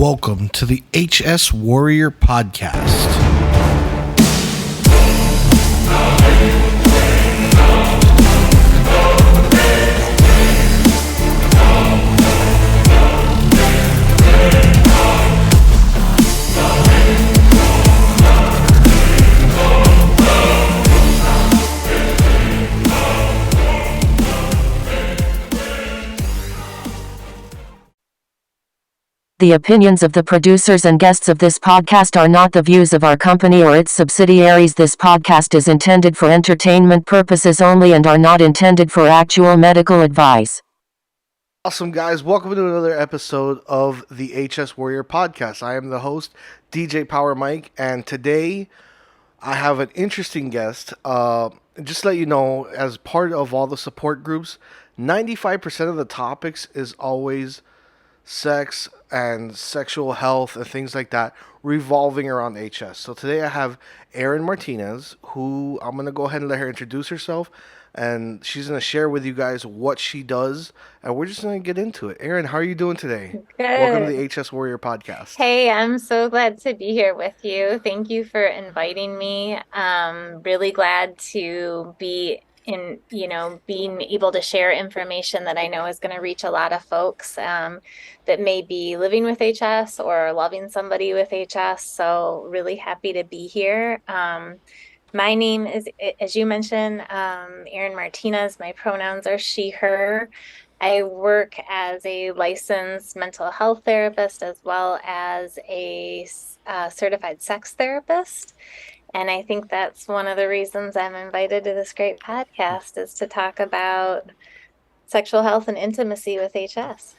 Welcome to the HS Warrior Podcast. The opinions of the producers and guests of this podcast are not the views of our company or its subsidiaries. This podcast is intended for entertainment purposes only and are not intended for actual medical advice. Awesome, guys. Welcome to another episode of the HS Warrior Podcast. I am the host, DJ Power Mike, and today I have an interesting guest. Just to let you know, as part of all the support groups, 95% of the topics is always sex and sexual health and things like that revolving around HS. So today I have Erin Martinez, who I'm going to go ahead and let her introduce herself, and she's going to share with you guys what she does, and we're just going to get into it. Erin, how are you doing today? Welcome to the HS Warrior Podcast. Hey, I'm so glad to be here with you. Thank you for inviting me. Really glad to be being able to share information that I know is going to reach a lot of folks that may be living with HS or loving somebody with HS. So really happy to be here. My name is, as you mentioned, Erin Martinez. My pronouns are she, her. I work as a licensed mental health therapist as well as a certified sex therapist. And I think that's one of the reasons I'm invited to this great podcast, is to talk about sexual health and intimacy with HS.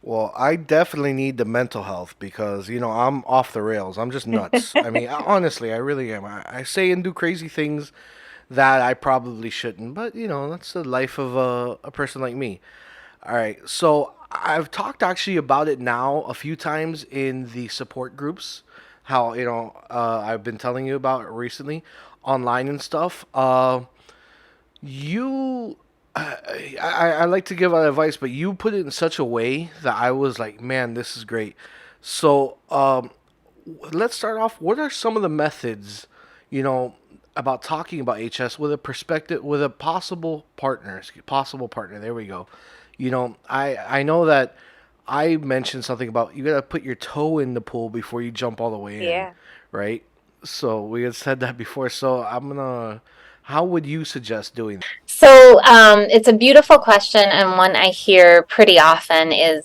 Well, I definitely need the mental health because, I'm off the rails. I'm just nuts. I mean, honestly, I really am. I say and do crazy things that I probably shouldn't, but, that's the life of a person like me. All right, so I've talked actually about it now a few times in the support groups, how, I've been telling you about it recently online and stuff. You I like to give out advice, but you put it in such a way that I was like, man, this is great. So, let's start off. What are some of the methods, about talking about HS with a perspective, with a possible partner? There we go. I know that I mentioned something about you gotta put your toe in the pool before you jump all the way in, Yeah. right? So we had said that before. So how would you suggest doing that? So it's a beautiful question, and one I hear pretty often is,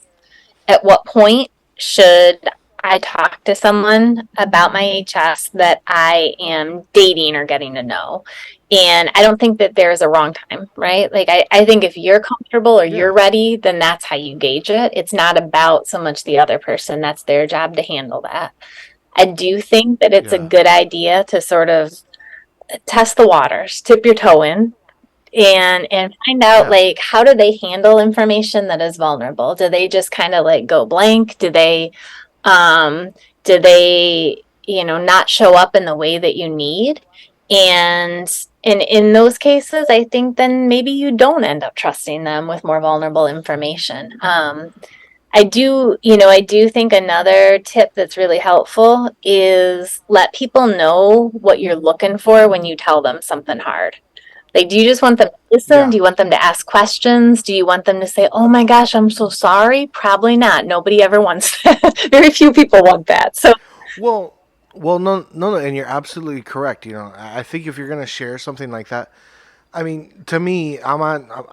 at what point should I talk to someone about my HS that I am dating or getting to know? And I don't think that there's a wrong time, right? Like, I think if you're comfortable or you're ready, then that's how you gauge it. It's not about so much the other person. That's their job to handle that. I do think that it's a good idea to sort of test the waters, tip your toe in, and find out, like, how do they handle information that is vulnerable? Do they just kind of like go blank? Um do they not show up in the way that you need? And in those cases, I think then maybe you don't end up trusting them with more vulnerable information. I do think another tip that's really helpful is let people know what you're looking for when you tell them something hard. Like, do you just want them to listen? Yeah. Do you want them to ask questions? Do you want them to say, "Oh my gosh, I'm so sorry"? Probably not. Nobody ever wants that. Very few people want that. So, Well, no, and you're absolutely correct. I think if you're gonna share something like that, I mean, to me,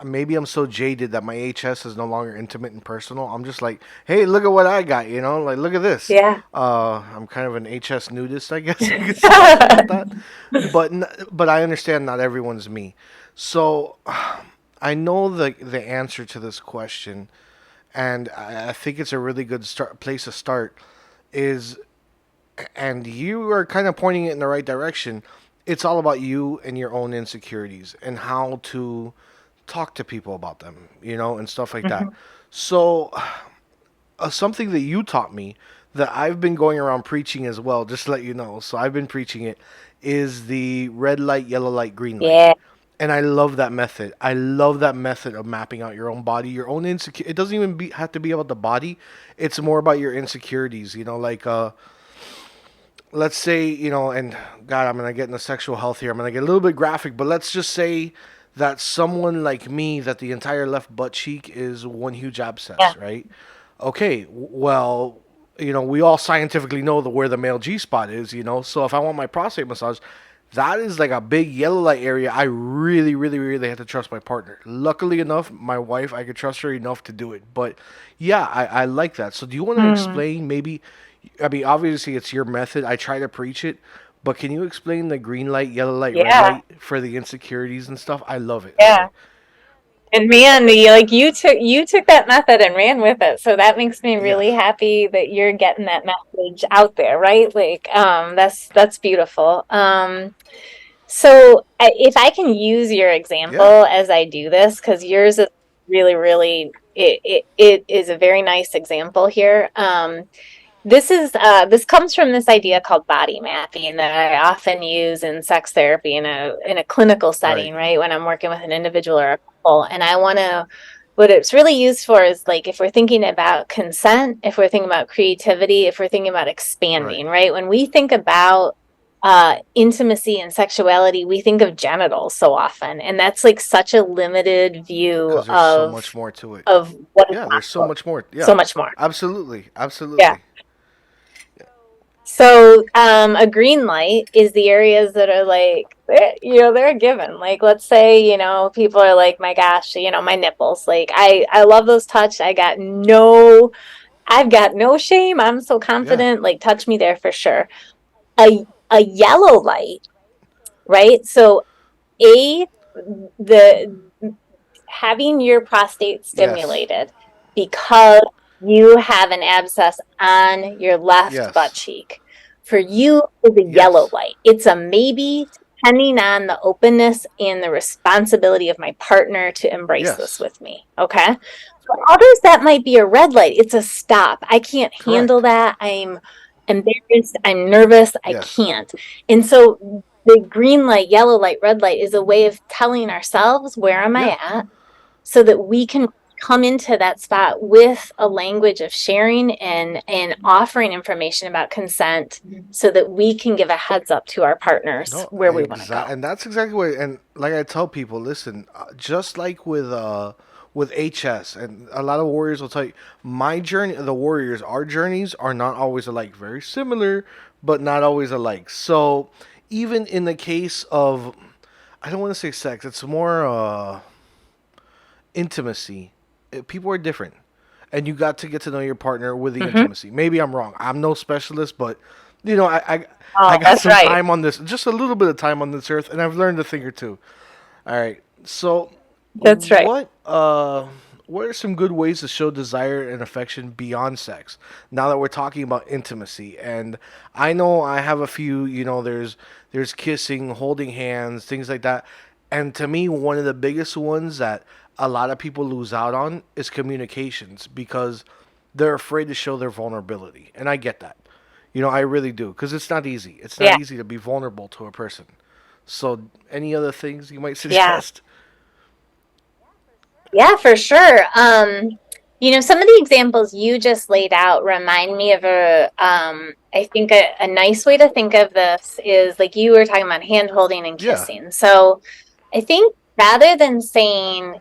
maybe I'm so jaded that my HS is no longer intimate and personal. I'm just like, hey, look at what I got, like, look at this. yeah. I'm kind of an HS nudist, I guess you could say about that. But I understand not everyone's me. So I know the answer to this question, and I think it's a really good place to start. Is And you are kind of pointing it in the right direction. It's all about you and your own insecurities and how to talk to people about them, and stuff like that. Mhm. So, something that you taught me that I've been going around preaching as well, just to let you know. So, I've been preaching it, is the red light, yellow light, green light. Yeah. And I love that method. I love that method of mapping out your own body, your own insecure. It doesn't even have to be about the body. It's more about your insecurities. Like let's say, and God, I'm gonna get into sexual health here. I'm gonna get a little bit graphic, but let's just say that someone like me, that the entire left butt cheek is one huge Yeah. abscess, right? Okay, well, we all scientifically know where the male G spot is. So if I want my prostate massage, that is like a big yellow light area. I really, really, really have to trust my partner. Luckily enough, my wife, I could trust her enough to do it. But yeah, I like that. So do you want to Mm. explain maybe? I mean, obviously it's your method. I try to preach it, but can you explain the green light, yellow light, red Yeah. light for the insecurities and stuff? I love it. Yeah. And man, you took that method and ran with it. So that makes me Yes. really happy that you're getting that message out there, right? Like, that's beautiful. So if I can use your Yeah. example as I do this, because yours is really, really, it is a very nice example here. This comes from this idea called body mapping that I often use in sex therapy in a clinical Right. setting, right? When I'm working with an individual or a couple, and I want to. What it's really used for is like if we're thinking about consent, if we're thinking about creativity, if we're thinking about Right. expanding, right? When we think about intimacy and sexuality, we think of genitals so often, and that's like such a limited view Because there's so much more to it. of what is Yeah, there's so possible. much more. So Yeah. much more. Absolutely. Yeah. Absolutely. So, a green light is the areas that are like, they're a given. Like, let's say, people are like, my gosh, my nipples. Like, I love those touched. I've got no shame. I'm so Yeah. confident. Like, touch me there for sure. A yellow light, right? So, a the having your prostate Yes. stimulated because you have an abscess on your left butt Yes. cheek. For you is a yellow Yes. light. It's a maybe depending on the openness and the responsibility of my partner to embrace this Yes. with me. Okay. For others, that might be a red light. It's a stop. I can't handle Correct. that. I'm embarrassed. I'm nervous. I Yes. can't. And so the green light, yellow light, red light is a way of telling ourselves, where am Yeah. I at? So that we can come into that spot with a language of sharing and offering information about consent so that we can give a heads up to our partners No, where we want to go. and that's exactly what. And like I tell people, listen, just like with HS, and a lot of warriors will tell you, my journey, the warriors, our journeys are not always alike. Very similar, but not always alike. So even in the case of, I don't want to say sex, it's more intimacy. People are different, and you got to get to know your partner with the Mm-hmm. intimacy. Maybe I'm wrong. I'm no specialist, but I Oh, got that's some right. time on this, just a little bit of time on this earth, and I've learned a thing or two. All right. So, That's right. what are some good ways to show desire and affection beyond sex? Now that we're talking about intimacy, and I know I have a few. There's kissing, holding hands, things like that. And to me, one of the biggest ones that a lot of people lose out on is communications because they're afraid to show their vulnerability, and I get that. I really do because it's not easy. It's not Yeah. easy to be vulnerable to a person. So, any other things you might Yeah. suggest? Yeah, for sure. Some of the examples you just laid out remind me of I think a nice way to think of this is like you were talking about hand holding and Yeah. kissing. So I think rather than saying,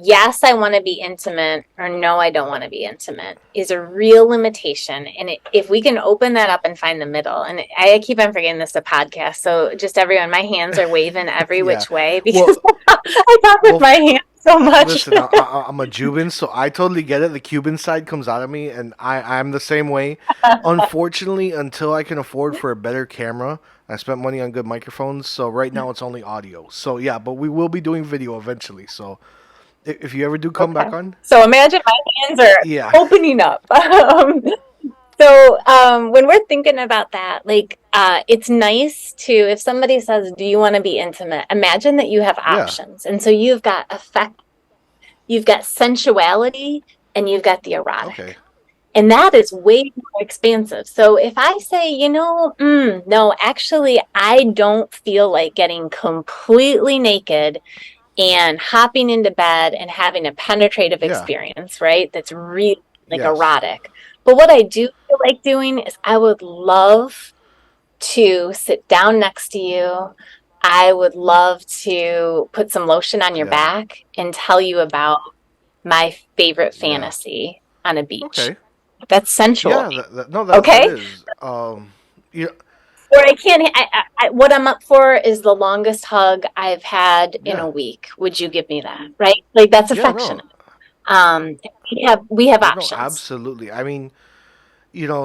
yes, I want to be intimate or no, I don't want to be intimate is a real limitation. And if we can open that up and find the middle, and I keep on forgetting this is a podcast. So just everyone, my hands are waving every Yeah. which way because Well, I talk with well. my hands so much. Listen, I'm a Cuban, so I totally get it. The Cuban side comes out of me, and I'm the same way. Unfortunately, until I can afford for a better camera, I spent money on good microphones. So right now it's only audio. So yeah, but we will be doing video eventually. So if you ever do come Okay. back on, So imagine my hands are yeah, opening up. When we're thinking about that, like, it's nice to, if somebody says, do you want to be intimate? Imagine that you have yeah, options. And so you've got affect, you've got sensuality, and you've got the okay, erotic. And that is way more expansive. So if I say, no, actually, I don't feel like getting completely naked and hopping into bed and having a penetrative Yeah. experience, right? That's really like Yes. erotic. But what I do feel like doing is I would love to sit down next to you. I would love to put some lotion on your Yeah. back and tell you about my favorite Yeah. fantasy on a beach. Okay. That's sensual. Yeah. No, that Okay. is. Yeah. Or I can't. What I'm up for is the longest hug I've had in Yeah. a week. Would you give me that? Right? Like that's Yeah. No. affectionate. Um, we have No. options. Absolutely. I mean,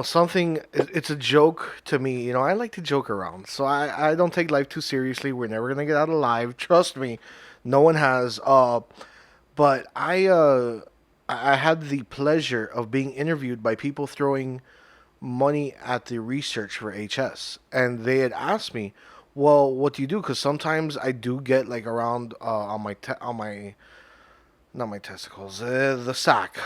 something. It's a joke to me. I like to joke around, so I don't take life too seriously. We're never gonna get out alive. Trust me. No one has. But I had the pleasure of being interviewed by people throwing money at the research for HS, and they had asked me, "Well, what do you do?" Because sometimes I do get like around on my not my testicles, the sack.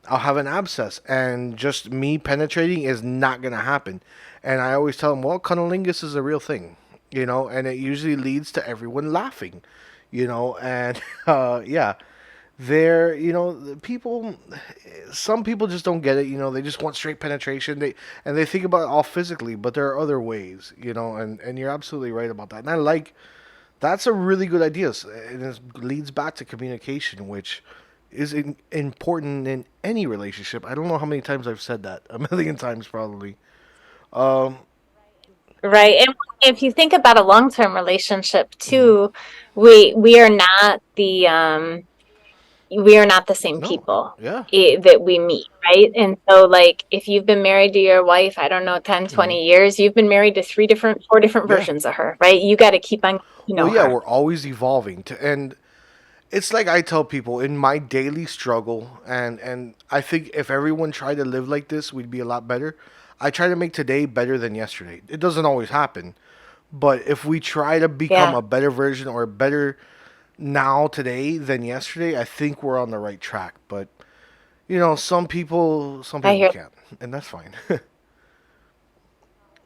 I'll have an abscess, and just me penetrating is not gonna happen. And I always tell them, "Well, cunnilingus is a real thing." And it usually leads to everyone laughing, and yeah, people, some people just don't get it. They just want straight penetration. They think about it all physically, but there are other ways. And you're absolutely right about that. And that's a really good idea. And it leads back to communication, which is important in any relationship. I don't know how many times I've said that. A million times probably. Um, Right. And if you think about a long-term relationship mhm. too, we are not the same No. people Yeah. that we meet, right? And so like if you've been married to your wife, I don't know, 10, Hmm. 20 years, you've been married to four different Yeah. versions of her, right? You got to keep on Well, yeah, her. we're always evolving and it's like I tell people in my daily struggle, and I think if everyone tried to live like this, we'd be a lot better. I try to make today better than yesterday. It doesn't always happen, but if we try to become Yeah, a better version or better now today than yesterday, I think we're on the right track. But some I people hear. can't, and that's fine.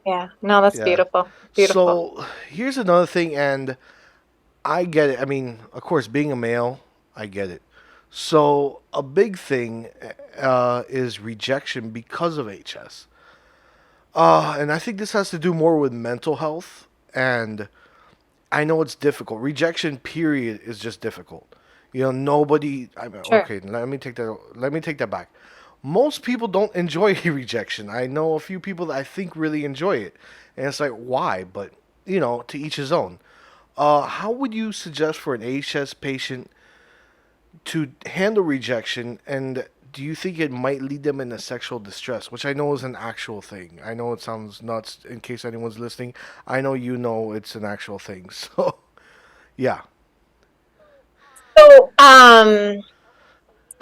Yeah. No, that's Yeah. beautiful. Beautiful. So here's another thing, and I get it. I mean, of course, being a male, I get it. So a big thing is rejection because of HS. And I think this has to do more with mental health. And I know it's difficult. Rejection, period, is just difficult. Nobody. Sure. Okay. Let me take that back. Most people don't enjoy rejection. I know a few people that I think really enjoy it, and it's like why? But to each his own. How would you suggest for an HS patient to handle rejection, and do you think it might lead them into sexual distress, which I know is an actual thing? I know it sounds nuts in case anyone's listening. I know it's an actual thing. So, yeah. So,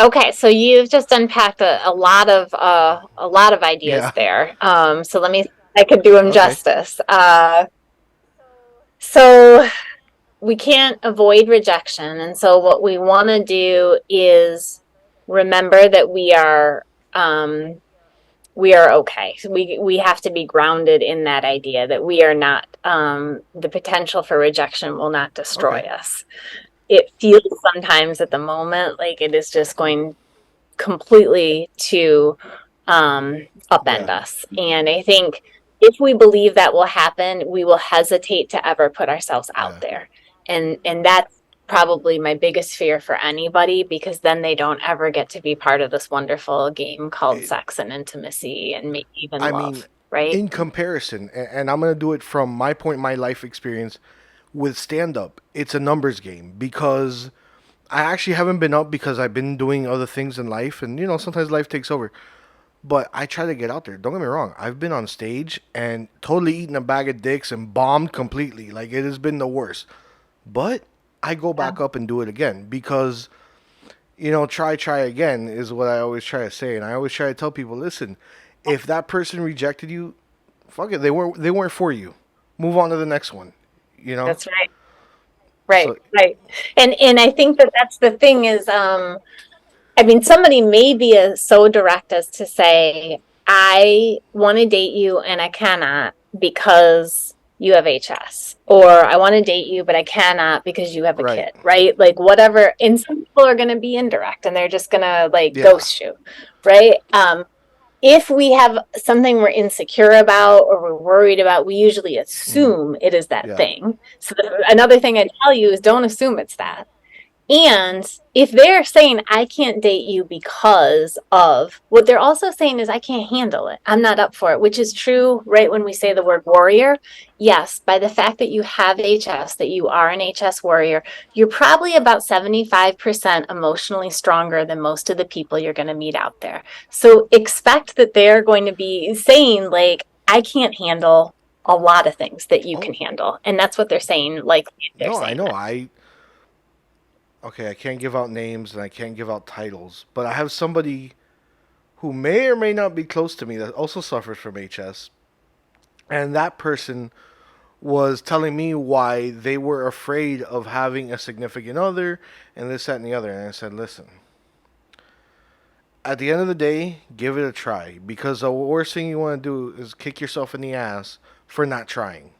okay, so you've just unpacked a lot of ideas Yeah. there. So let me I could do them Okay. justice. So we can't avoid rejection, and so what we want to do is remember that we are okay. So we have to be grounded in that idea that we are not the potential for rejection will not destroy Okay. us. It feels sometimes at the moment like it is just going completely to upend Yeah. us. And I think if we believe that will happen, we will hesitate to ever put ourselves out Yeah. there. And that's probably my biggest fear for anybody because then they don't ever get to be part of this wonderful game called It, sex and intimacy and maybe even I mean, love, right? in comparison, and I'm gonna do it from my point, my life experience with stand up. It's a numbers game because I actually haven't been up because I've been doing other things in life, and sometimes life takes over. But I try to get out there. Don't get me wrong. I've been on stage and totally eaten a bag of dicks and bombed completely. Like it has been the worst. But I go Yeah. back up and do it again because try again is what I always try to say, and I always try to tell people, listen, if that person rejected you, fuck it, they weren't for you. Move on to the next one. You know. That's right. Right, So right. And I think that that's the thing is I mean, somebody may be so direct as to say, I want to date you and I cannot because you have HS. Or I want to date you, but I cannot because you have a Right. kid, right? Like whatever. And some people are going to be indirect and they're just going to like Yeah. ghost you, right? If we have something we're insecure about or we're worried about, we usually Hmm. assume it is that Yeah. thing. So another thing I tell you is don't assume it's that. And if they're saying, I can't date you because of, what they're also saying is, I can't handle it. I'm not up for it, which is true right when we say the word warrior. Yes, by the fact that you have HS, that you are an HS warrior, you're probably about 75% emotionally stronger than most of the people you're going to meet out there. So expect that they're going to be saying, like, I can't handle a lot of things that you can Oh handle. And that's what they're saying. Like, they're no, I saying know. that. Okay, I can't give out names and I can't give out titles, but I have somebody who may or may not be close to me that also suffers from HS, and that person was telling me why they were afraid of having a significant other and this, that, and the other. And I said, listen, at the end of the day, give it a try because the worst thing you want to do is kick yourself in the ass for not trying.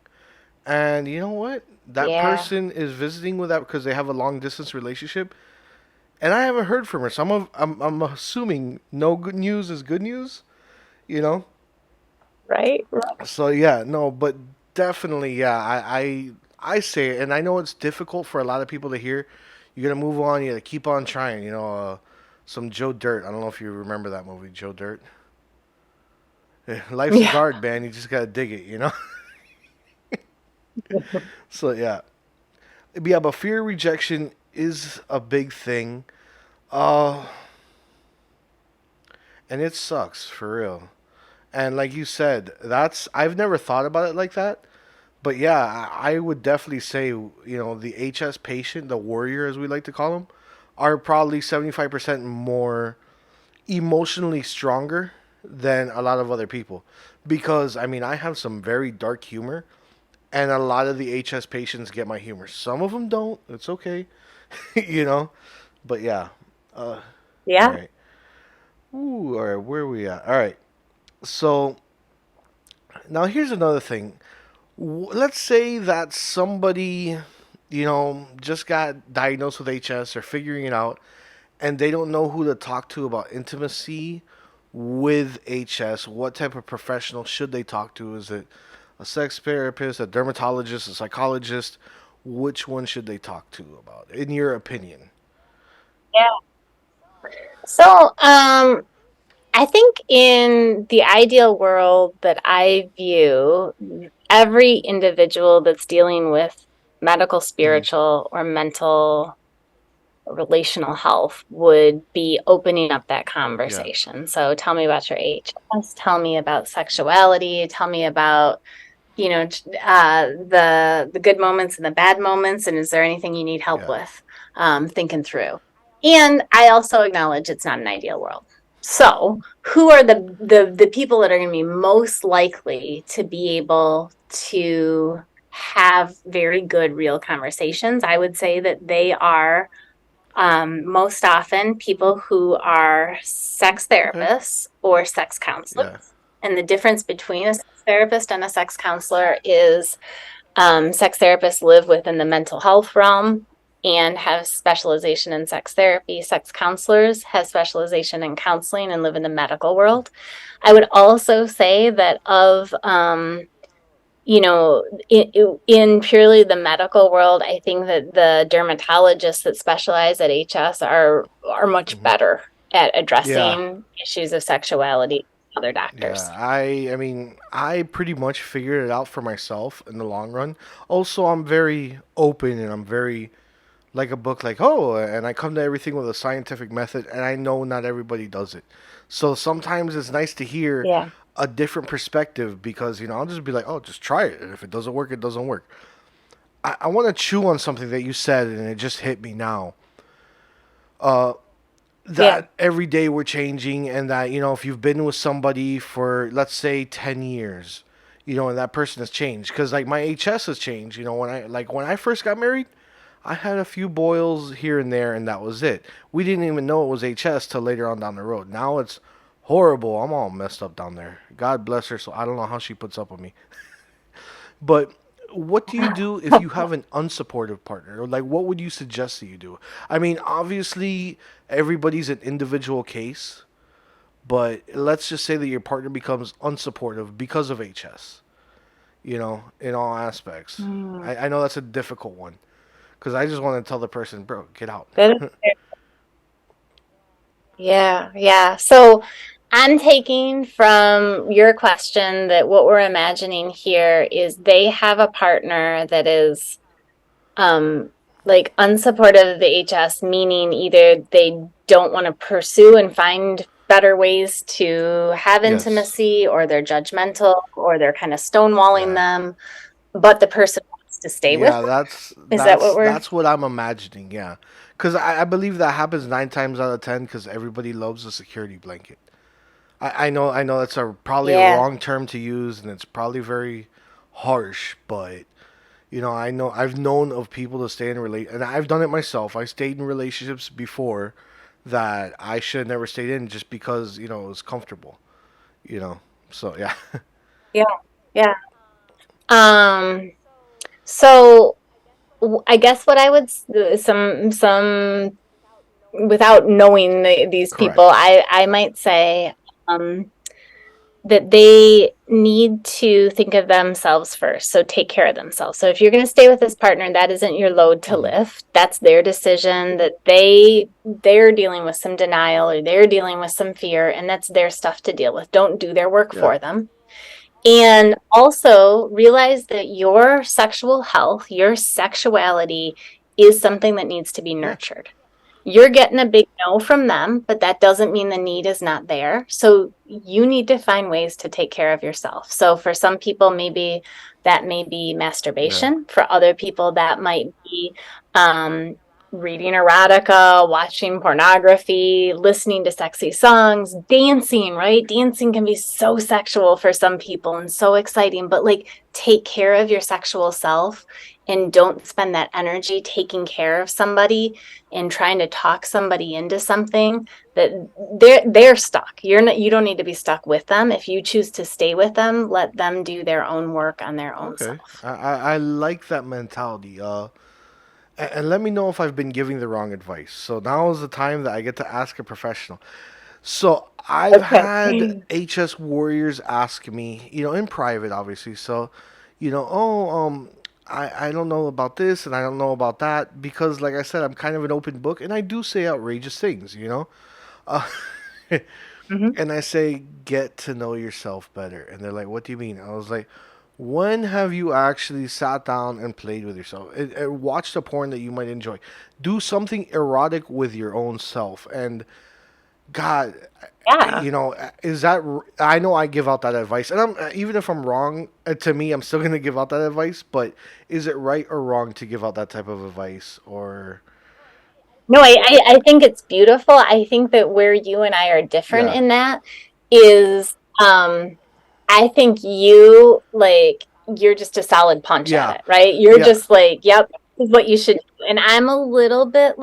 And you know what? That Yeah. person is visiting with that because they have a long distance relationship, and I haven't heard from her. So I'm assuming no good news is good news. You know. Right? So yeah, no, but definitely, yeah. I say it, and I know it's difficult for a lot of people to hear. You gotta move on. You gotta keep on trying. Some Joe Dirt. I don't know if you remember that movie, Joe Dirt. Life's a Yeah. guard, man. You just gotta dig it. So yeah, yeah. But fear of rejection is a big thing. Uh, and it sucks for real. And like you said, that's I've never thought about it like that. But yeah, I would definitely say, the HS patient, the warrior as we like to call them, are probably 75% more emotionally stronger than a lot of other people. Because, I mean, I have some very dark humor, and a lot of the HS patients get my humor. Some of them don't. It's okay, you know? But yeah. Uh, all Yeah. right. Ooh, all right. Where are we at? All right. So now here's another thing. Let's say that somebody, just got diagnosed with HS or figuring it out, and they don't know who to talk to about intimacy with HS. What type of professional should they talk to? Is it a sex therapist, a dermatologist, a psychologist? Which one should they talk to about, in your opinion? Yeah. So, I think in the ideal world that I view, every individual that's dealing with medical, Hmm. spiritual, or mental relational health would be opening up that Yeah, conversation. So tell me about your HS, tell me about sexuality, tell me about the good moments and the bad moments, and is there anything you need help yeah, with thinking through. And I also acknowledge it's not an ideal world. So who are the people that are going to be most likely to be able to have very good real conversations? I would say that they are most often people who are sex okay, therapists or sex counselors. yeah, And the difference between a sex therapist and a sex counselor is sex therapists live within the mental health realm and have specialization in sex therapy. Sex counselors have specialization in counseling and live in the medical world. I would also say that of in purely the medical world, I think that the dermatologists that specialize at HS are much hmm, better at yeah. addressing issues of sexuality than other Yeah, doctors. I mean, I pretty much figured it out for myself in the long run. Also, I'm very open and I'm very like a book like, oh, and I come to everything with a scientific method and I know not everybody does it. So sometimes it's nice to hear Yeah. a different perspective because, I'll just be like, oh, just try it. And if it doesn't work, it doesn't work. I want to chew on something that you said and it just hit me now. Uh, Yeah. that every day we're changing and that if you've been with somebody for let's say 10 years, and that person has changed because like my HS has changed. When I first got married, I had a few boils here and there, and that was it. We didn't even know it was HS till later on down the road. Now it's horrible. I'm all messed up down there. God bless her. So I don't know how she puts up with me. But what do you do if you have an unsupportive partner? Or like, what would you suggest that you do? I mean, obviously, everybody's an individual case, but let's just say that your partner becomes unsupportive because of HS, in all aspects. Mm. I know that's a difficult one because I just want to tell the person, bro, get out. That is, yeah, yeah. So I'm taking from your question that what we're imagining here is they have a partner that is um like unsupportive of the HS, meaning either they don't want to pursue and find better ways to have Yes. intimacy, or they're judgmental, or they're kind of stonewalling Yeah. them, but the person wants to stay with Yeah, them. that's Is that that's what we're that's what I'm imagining. Yeah, because I believe that happens 9 times out of 10 because everybody loves a security blanket. I know that's a probably a Yeah. wrong term to use, and it's probably very harsh, but I know I've known of people to stay in and I've done it myself. I stayed in relationships before that I should have never stayed in just because it was comfortable. You know, so yeah, Yeah. Yeah. Um so I guess what I would some without knowing these people, correct. I might say um, that they need to think of themselves first. So take care of themselves. So if you're going to stay with this partner, that isn't your load to Hmm. lift. That's their decision. That they're dealing with some denial, or they're dealing with some fear, and that's their stuff to deal with. Don't do their work Yeah. for them. And also realize that your sexual health, your sexuality is something that needs to be Yeah. nurtured. You're getting a big no from them, but that doesn't mean the need is not there. So you need to find ways to take care of yourself. So for some people, maybe that may be Yeah. masturbation. For other people, that might be um, reading erotica, watching pornography, listening to sexy songs, dancing, right? Dancing can be so sexual for some people and so exciting, but like take care of your sexual self and don't spend that energy taking care of somebody and trying to talk somebody into something that they're stuck. You don't need to be stuck with them. If you choose to stay with them, let them do their own work on their own Okay. self. I like that mentality. And let me know if I've been giving the wrong advice. So now is the time that I get to ask a professional. So I've had Okay. HS warriors ask me, in private, obviously. So, oh, I don't know about this and I don't know about that because, like I said, I'm kind of an open book and I do say outrageous things. Uh, Mm-hmm. and I say, get to know yourself better. And they're like, what do you mean? I was like, when have you actually sat down and played with yourself? Watched a porn that you might enjoy. Do something erotic with your own self. And God, Yeah. is that? I know I give out that advice, and even if I'm wrong, to me, I'm still gonna give out that advice. But is it right or wrong to give out that type of advice? Or No, I think it's beautiful. I think that where you and I are different yeah, in that is I think you like you're just a solid punch at yeah, it, right? You're yeah, just like, yep, this is what you should do. And I'm a little bit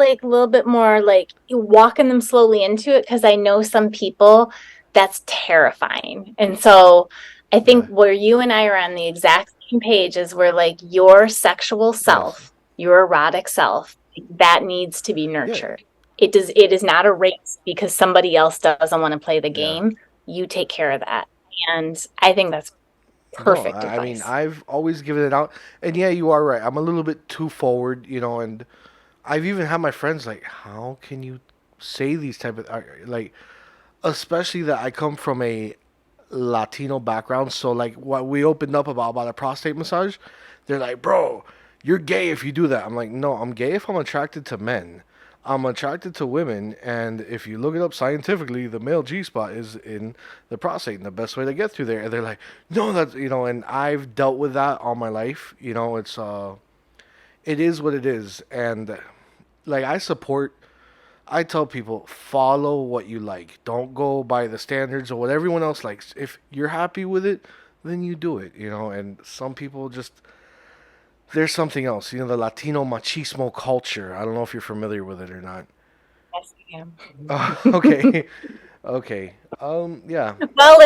more like walking them slowly into it because I know some people that's terrifying. And so I think yeah, where you and I are on the exact same page is where like your sexual yes, self, your erotic self, that needs to be yeah, nurtured. It is not a race because somebody else doesn't want to play the yeah. game. You take care of that. And I think that's No, perfect I mean advice. I've always given it out, and yeah, you are right. I'm a little bit too forward, and I've even had my friends like, how can you say these type of like, especially that I come from a Latino background. So like what we opened up about a prostate massage, they're like, bro, you're gay if you do that. I'm like, no, I'm gay if I'm attracted to men. I'm attracted to women, and if you look it up scientifically, the male G spot is in the prostate, and the best way to get through there. And they're like, no, that's and I've dealt with that all my life. It is what it is, and like I tell people, follow what you like. Don't go by the standards of what everyone else likes. If you're happy with it, then you do it. And some people just there's something else. You know, the Latino machismo culture. I don't know if you're familiar with it or not. Yes, I am. Okay, okay. Yeah, Well,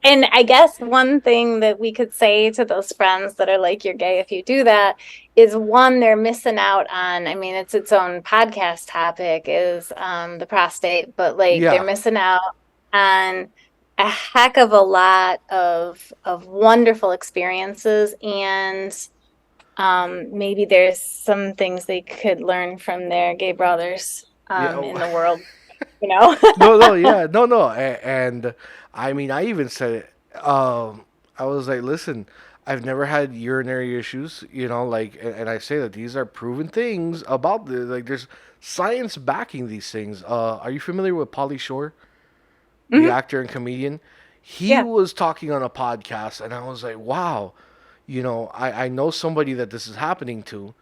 and I guess one thing that we could say to those friends that are like, you're gay if you do that, is one, they're missing out on, I mean, it's its own podcast topic, is the prostate, but like they're yeah, missing out on a heck of a lot of wonderful experiences, and maybe there's some things they could learn from their gay brothers yeah. in the world, you know? No, no, yeah, no, no. And I mean, I even said it. I was like, listen, I've never had urinary issues, you know, like, and I say that these are proven things about the, like, there's science backing these things. Are you familiar with Pauly Shore, the Mhm. actor and comedian? He Yeah. was talking on a podcast, and I was like, wow, you know, I know somebody that this is happening to,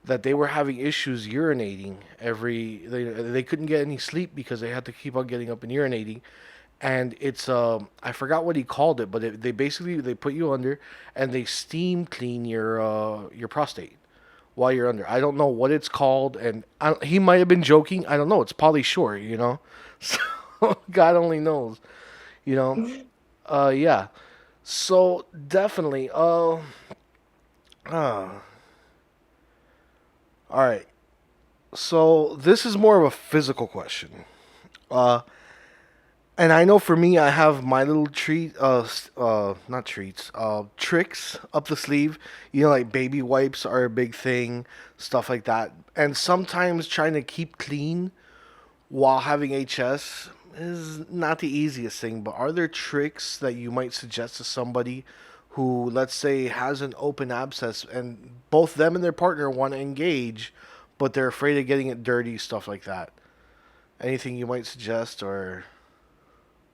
that they were having issues urinating they couldn't get any sleep because they had to keep on getting up and urinating. And it's I forgot what he called it, but they basically they put you under and they steam clean your prostate while you're under. I don't know what it's called, and he might have been joking. I don't know. It's Polly Shore, you know. So God only knows, you know. Yeah. So definitely. Uh all right. So this is more of a physical question. Uh, and I know for me, I have my little not treats, tricks up the sleeve. You know, like baby wipes are a big thing, stuff like that. And sometimes trying to keep clean while having HS is not the easiest thing. But are there tricks that you might suggest to somebody who, let's say, has an open abscess and both them and their partner want to engage, but they're afraid of getting it dirty, stuff like that? Anything you might suggest, or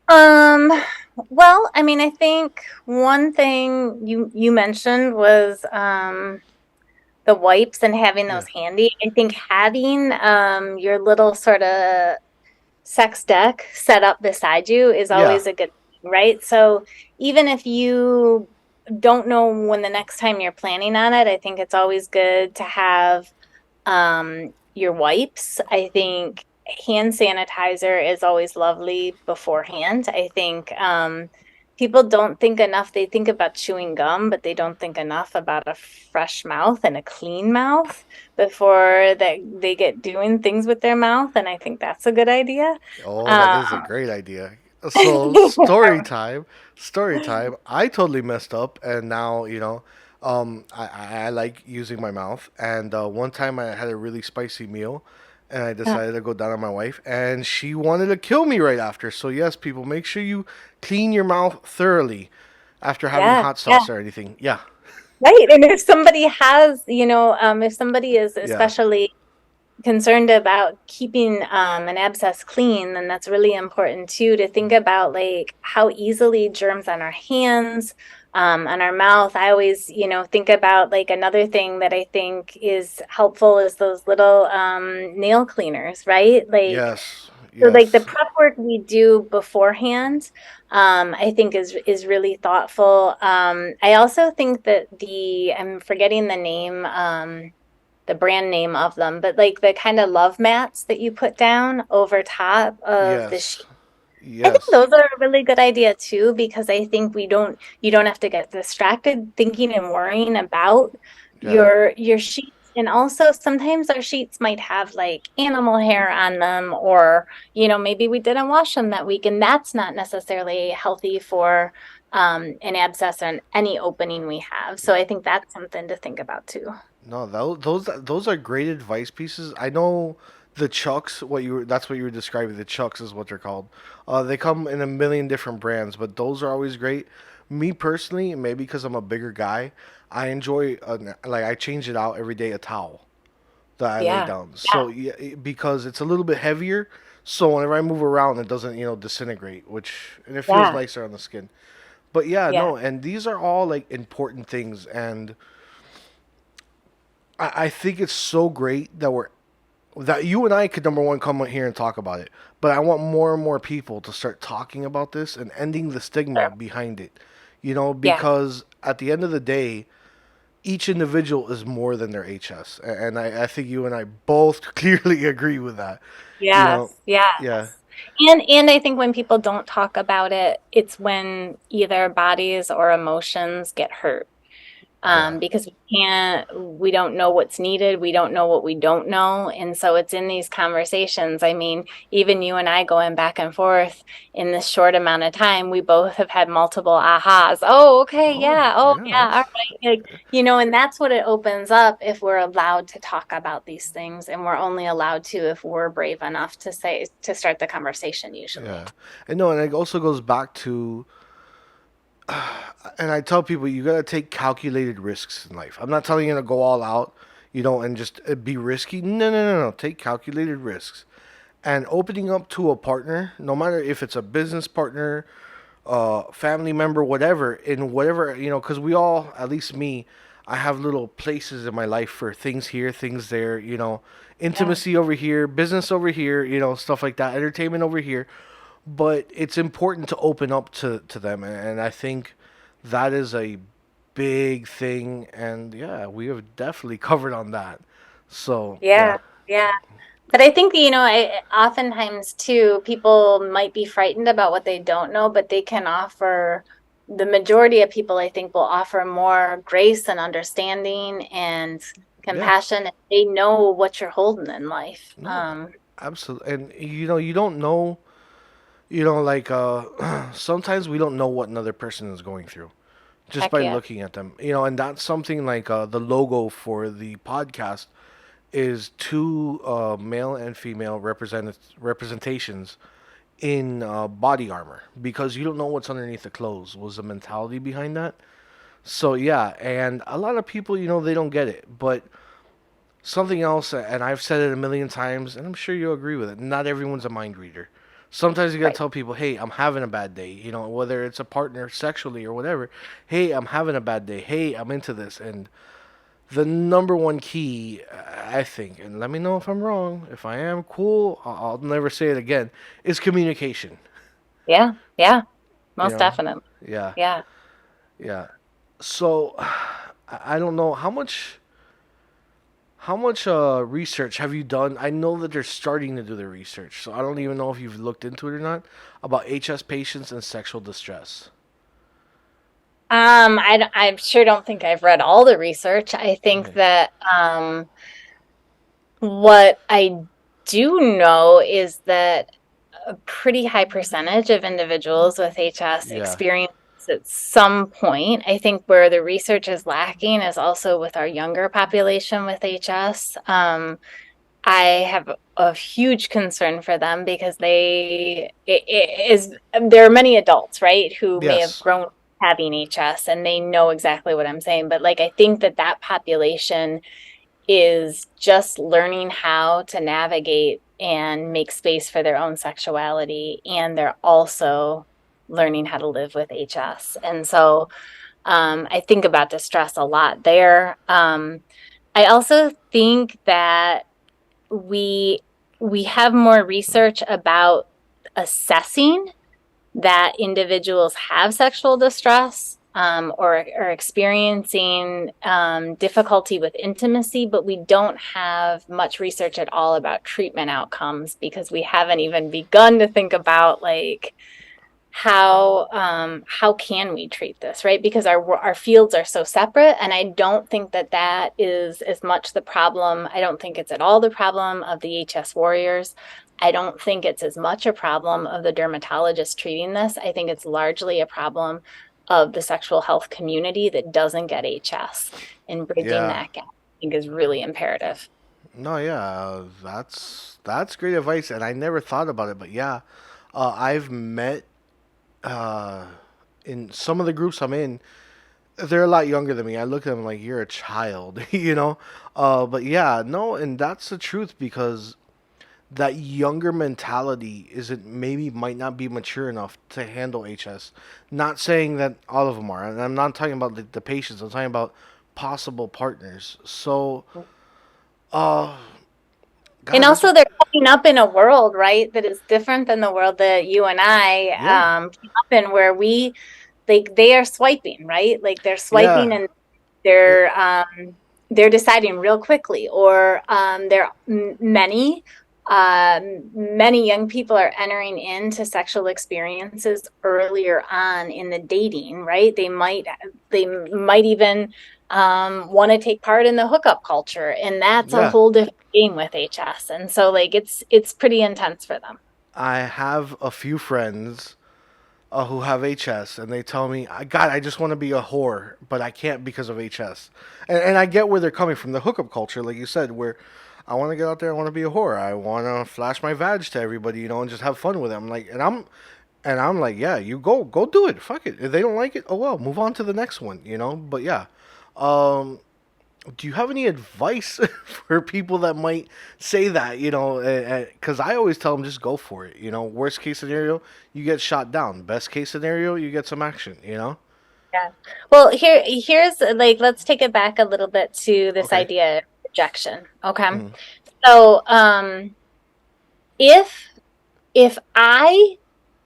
Um, well, I mean, I think one thing you mentioned was the wipes and having yeah, those handy. I think having your little sort of sex deck set up beside you is yeah, always a good thing, right? So even if you don't know when the next time you're planning on it, I think it's always good to have your wipes. I think hand sanitizer is always lovely beforehand. I think people don't think enough. They think about chewing gum, but they don't think enough about a fresh mouth and a clean mouth before they get doing things with their mouth. And I think that's a good idea. oh, that Uh, is a great idea. So story time, story time. I totally messed up, and now you know. I like using my mouth, and one time I had a really spicy meal, and I decided to go down on my wife, and she wanted to kill me right after. So yes, people, make sure you clean your mouth thoroughly after having yeah, hot yeah. sauce or anything. Yeah, Right. And if somebody has, if somebody is yeah, especially concerned about keeping an abscess clean, then that's really important too, to think about like how easily germs on our hands, on our mouth. I always, think about like another thing that I think is helpful is those little nail cleaners, right? yes, So like the yes, prep work we do beforehand, I think is really thoughtful. I also think that I'm forgetting the name, the brand name of them, but like the kind of love mats that you put down over top of the sheet. yes, I think yes. those are a really good idea too, because I think you don't have to get distracted thinking and worrying about Yeah. your sheets. And also sometimes our sheets might have like animal hair on them, or, maybe we didn't wash them that week, and that's not necessarily healthy for an abscess on any opening we have. So I think that's something to think about too. No, those are great advice pieces. I know the chucks. That's what you were describing. The chucks is what they're called. They come in a million different brands, but those are always great. Me personally, maybe because I'm a bigger guy, I enjoy like I change it out every day a towel that I lay Yeah. down. So yeah, because it's a little bit heavier, so whenever I move around, it doesn't disintegrate, which and it feels Yeah. nicer on the skin. But yeah, Yeah. no, and these are all like important things, and I think it's so great that you and I could number one come here and talk about it. But I want more and more people to start talking about this and ending the stigma Sure. behind it. You know, Yeah. because at the end of the day, each individual is more than their HS, and I think you and I both clearly agree with that. You know, Yes, yes. yeah, And I think when people don't talk about it, it's when either bodies or emotions get hurt. yeah. Because we don't know what's needed. We don't know what we don't know. And so it's in these conversations. I mean, even you and I going back and forth in this short amount of time, we both have had multiple ahas. Oh, okay. Oh, Yeah. Oh, yeah. yeah. All right. Like, and that's what it opens up if we're allowed to talk about these things. And we're only allowed to if we're brave enough to start the conversation, usually. Yeah, and no, and it also goes back to, and I tell people you gotta take calculated risks in life. I'm not telling you to go all out, and just be risky. No, no, no, no. Take calculated risks, and opening up to a partner, no matter if it's a business partner, family member, whatever, in whatever, because we all, at least me, I have little places in my life for things here, things there, Yeah. intimacy over here, business over here, stuff like that, entertainment over here. But it's important to open up to them, and I think that is a big thing. And yeah, we have definitely covered on that. So Yeah. yeah, Yeah. But I think, oftentimes too, people might be frightened about what they don't know, but they can offer, the majority of people, I think, will offer more grace and understanding and yeah, compassion if they know what you're holding in life. no, absolutely. And you don't know, like sometimes we don't know what another person is going through just Heck by yeah. looking at them, and that's something like the logo for the podcast is two male and female representations in body armor, because you don't know what's underneath the clothes was the mentality behind that. So yeah, and a lot of people, they don't get it. But something else, and I've said it a million times, and I'm sure you'll agree with it, not everyone's a mind reader. Sometimes you gotta Right. tell people, hey, I'm having a bad day, whether it's a partner sexually or whatever. Hey, I'm having a bad day. Hey, I'm into this. And the number one key, I think, and let me know if I'm wrong. If I am, cool. I'll never say it again. Is communication. Yeah. Yeah. You Most know, definitely. yeah, Yeah. yeah. So, I don't know how much research have you done. I know that they're starting to do the research, so I don't even know if you've looked into it or not about HS patients and sexual distress. I sure don't think I've read all the research. I think Okay. that, what I do know is that a pretty high percentage of individuals with HS Yeah. experience at some point. I think where the research is lacking is also with our younger population with HS. I have a huge concern for them because there are many adults, right, who may have Yes. grown up having HS and they know exactly what I'm saying. But like, I think that population is just learning how to navigate and make space for their own sexuality. And they're also learning how to live with HS. And so I think about distress a lot there. I also think that we we have more research about assessing that individuals have sexual distress, or are experiencing difficulty with intimacy, but we don't have much research at all about treatment outcomes because we haven't even begun to think about like how can we treat this, right? Because our fields are so separate, and I don't think that is as much the problem. I don't think it's at all the problem of the HS warriors. I don't think it's as much a problem of the dermatologist treating this. I think it's largely a problem of the sexual health community that doesn't get HS, and bridging Yeah. that gap, I think, is really imperative. No, yeah, that's great advice, and I never thought about it, but yeah, I've met uh, in some of the groups I'm in, they're a lot younger than me. I look at them like you're a child, But yeah, no, and that's the truth because that younger mentality isn't maybe might not be mature enough to handle HS. Not saying that all of them are, and I'm not talking about the patients. I'm talking about possible partners. So, uh, And God, this also, they're coming up in a world, right, that is different than the world that you and I yeah, came up in, where we, like, they are swiping, right? Like they're yeah, swiping and It, They're deciding real quickly, or many young people are entering into sexual experiences earlier on in the dating, right? They might even want to take part in the hookup culture, and that's a yeah. whole different game with HS. And so, like, it's pretty intense for them. I have a few friends who have HS, and they tell me, God, I just want to be a whore, but I can't because of HS. And I get where they're coming from, the hookup culture, like you said, where I want to get out there, I want to be a whore, I want to flash my vag to everybody, and just have fun with them. Like, and I'm like, yeah, you go do it, fuck it. If they don't like it, oh well, move on to the next one. But yeah, um, do you have any advice for people that might say that, because I always tell them just go for it. Worst case scenario, you get shot down. Best case scenario, you get some action. Yeah. Well, here's like, let's take it back a little bit to this Okay. idea of rejection. Okay. Mm, So, if I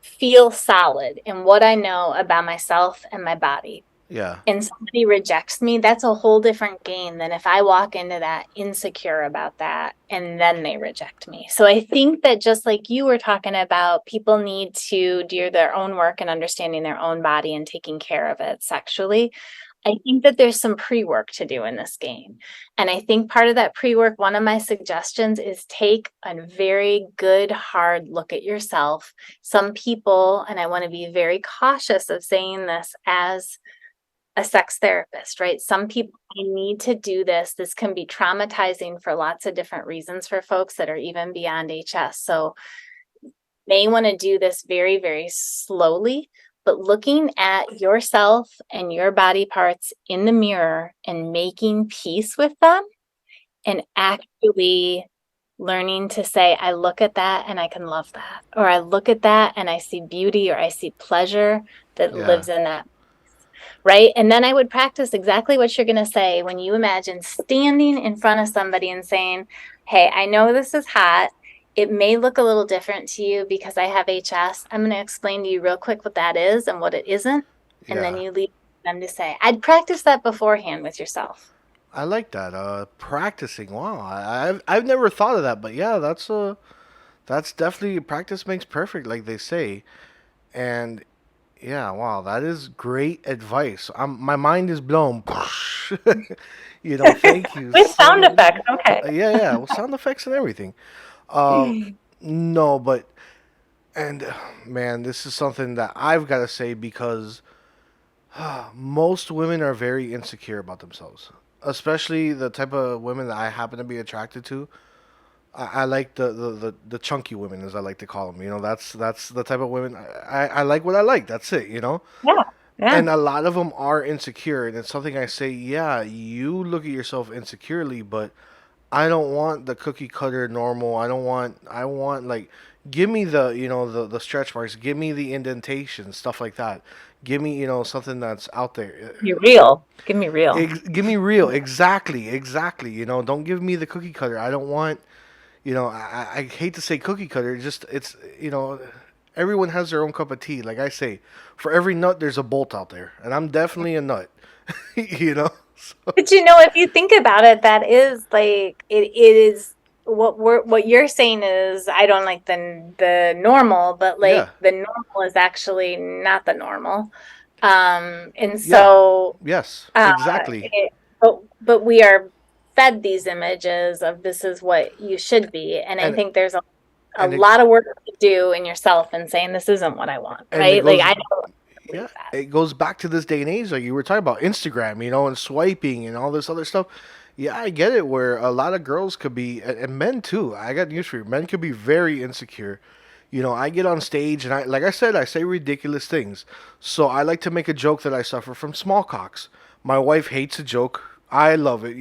feel solid in what I know about myself and my body, yeah. and somebody rejects me, that's a whole different game than if I walk into that insecure about that and then they reject me. So I think that, just like you were talking about, people need to do their own work and understanding their own body and taking care of it sexually. I think that there's some pre-work to do in this game. And I think part of that pre-work, one of my suggestions is take a very good, hard look at yourself. Some people, and I want to be very cautious of saying this as a sex therapist, right? Some people need to do this. This can be traumatizing for lots of different reasons for folks that are even beyond HS. So may want to do this very, very slowly, but looking at yourself and your body parts in the mirror and making peace with them, and actually learning to say, I look at that and I can love that, or I look at that and I see beauty, or I see pleasure that Yeah. lives in that. Right. And then I would practice exactly what you're going to say when you imagine standing in front of somebody and saying, hey, I know this is hot. It may look a little different to you because I have HS. I'm going to explain to you real quick what that is and what it isn't. And then Yeah. you leave them to say, I'd practice that beforehand with yourself. I like that. Practicing. Wow. I've never thought of that, but yeah, that's definitely practice makes perfect, like they say. And yeah, wow, that is great advice. My mind is blown. Thank you With so sound much. effects. Okay. Yeah, yeah, with sound effects and everything. Uh, no, but and man, this is something that I've got to say because most women are very insecure about themselves, especially the type of women that I happen to be attracted to. I like the chunky women, as I like to call them. That's the type of women I like. What I like. That's it. Yeah. Yeah. And a lot of them are insecure, and it's something I say. Yeah, you look at yourself insecurely, but I don't want the cookie cutter normal. I don't want. I want, like, give me the stretch marks. Give me the indentation, stuff like that. Give me something that's out there. You're real. Give me real. Give me real. Exactly, exactly. Don't give me the cookie cutter. I don't want. I hate to say cookie cutter. It's everyone has their own cup of tea. Like I say, for every nut there's a bolt out there, and I'm definitely a nut. So, But if you think about it, that is like, it is what you're saying is, I don't like the normal, but like yeah, the normal is actually not the normal. And yeah, so yes, uh exactly, but we are fed these images of this is what you should be. And I and think there's a and it lot of work to do in yourself and saying this isn't what I want, and it right? Like, goes I don't yeah, believe that. it goes back to this day and age, like you were talking about Instagram, and swiping and all this other stuff. Yeah, I get it. Where a lot of girls could be, and men too. I got news for you. Men could be very insecure. I get on stage and like I said, I say ridiculous things. So I like to make a joke that I suffer from small cocks. My wife hates a joke. I love it.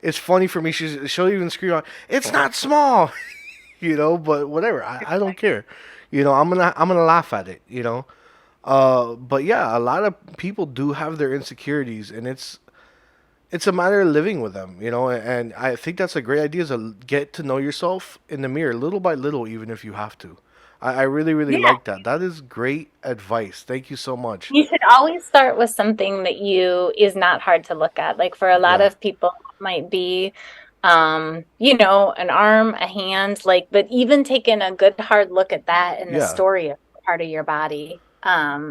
It's funny for me. She'll even scream out, "It's not small," But whatever. I don't care. I'm gonna laugh at it. But yeah, a lot of people do have their insecurities, and it's a matter of living with them. And I think that's a great idea, is to get to know yourself in the mirror little by little, even if you have to. I really, really Yeah. like that. That is great advice. Thank you so much. You should always start with something that you is not hard to look at. Like for a lot Yeah. of people, it might be, an arm, a hand, like, but even taking a good hard look at that and the Yeah. story of part of your body,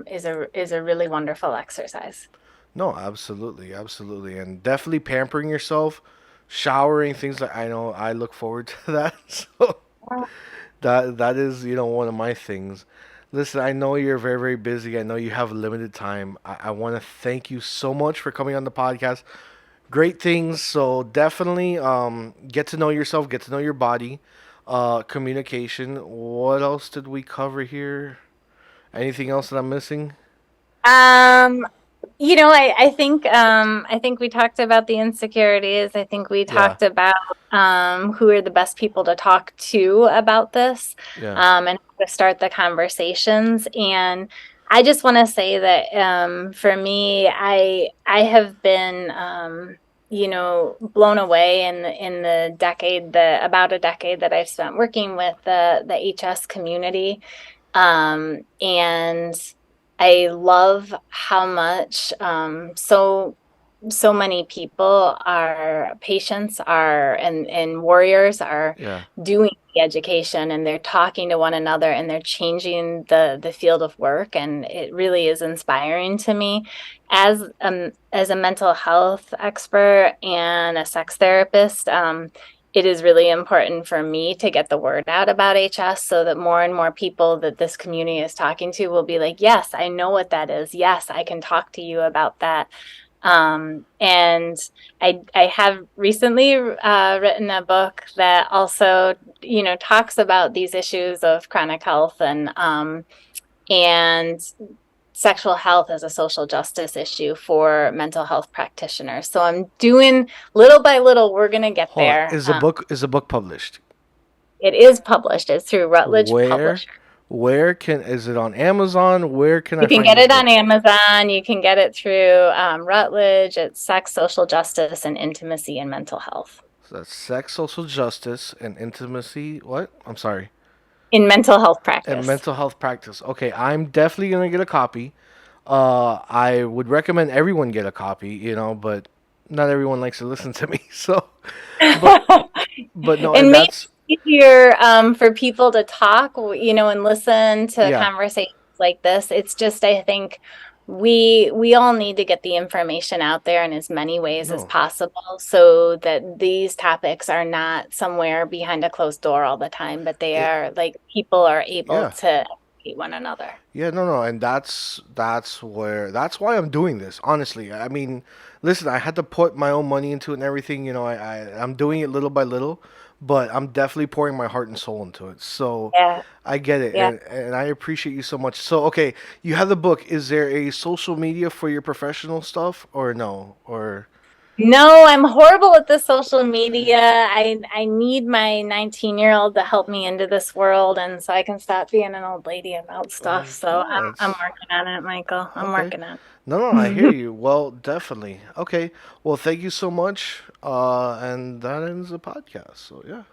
is a really wonderful exercise. No, absolutely, absolutely, and definitely pampering yourself, showering, things like I know I look forward to that. So that is one of my things. Listen, I know you're very very busy. I know you have limited time. I want to thank you so much for coming on the podcast. Great things. So definitely get to know yourself, get to know your body, communication. What else did we cover here? Anything else that I'm missing? Um, I think we talked about the insecurities. I think we Yeah, talked about who are the best people to talk to about this, yeah, and how to start the conversations. And I just want to say that for me, I have been blown away in the decade that about a decade that I've spent working with the HS community. And I love how much so many people are patients are and warriors are yeah. doing the education, and they're talking to one another, and they're changing the field of work, and it really is inspiring to me as a mental health expert and a sex therapist. It is really important for me to get the word out about HS so that more and more people that this community is talking to will be like, yes, I know what that is. Yes, I can talk to you about that. And I have recently written a book that also, talks about these issues of chronic health and sexual health as a social justice issue for mental health practitioners. So I'm doing little by little. We're gonna get Hold on. there. Is the book published? It is published. It's through Routledge Where? Publishers. Where can is it on Amazon? Where can I You can find get this it on book? Amazon. You can get it through Routledge. It's Sex, Social Justice, and Intimacy and Mental Health. So that's sex, social justice, and intimacy. What? I'm sorry. In mental health And practice. mental health practice. Okay, I'm definitely gonna get a copy. I would recommend everyone get a copy, but not everyone likes to listen to me. So, but but no, and And make that's it easier for people to talk, and listen to yeah. conversations like this. It's just, I think we all need to get the information out there in as many ways as No, possible so that these topics are not somewhere behind a closed door all the time, but they it are like people are able yeah. to educate one another. Yeah, no, no, and that's why I'm doing this. Honestly, I mean, listen, I had to put my own money into it and everything. I'm doing it little by little, but I'm definitely pouring my heart and soul into it. So Yeah, I get it, yeah. and I appreciate you so much. So okay, you have the book. Is there a social media for your professional stuff, or no, or No, I'm horrible at the social media. I need my 19-year-old to help me into this world, and so I can stop being an old lady about stuff. So no? I'm It's working on it, Michael. I'm okay. working on No, no, I hear it. you. Well, definitely. Okay. Well, thank you so much. And that ends the podcast. So yeah.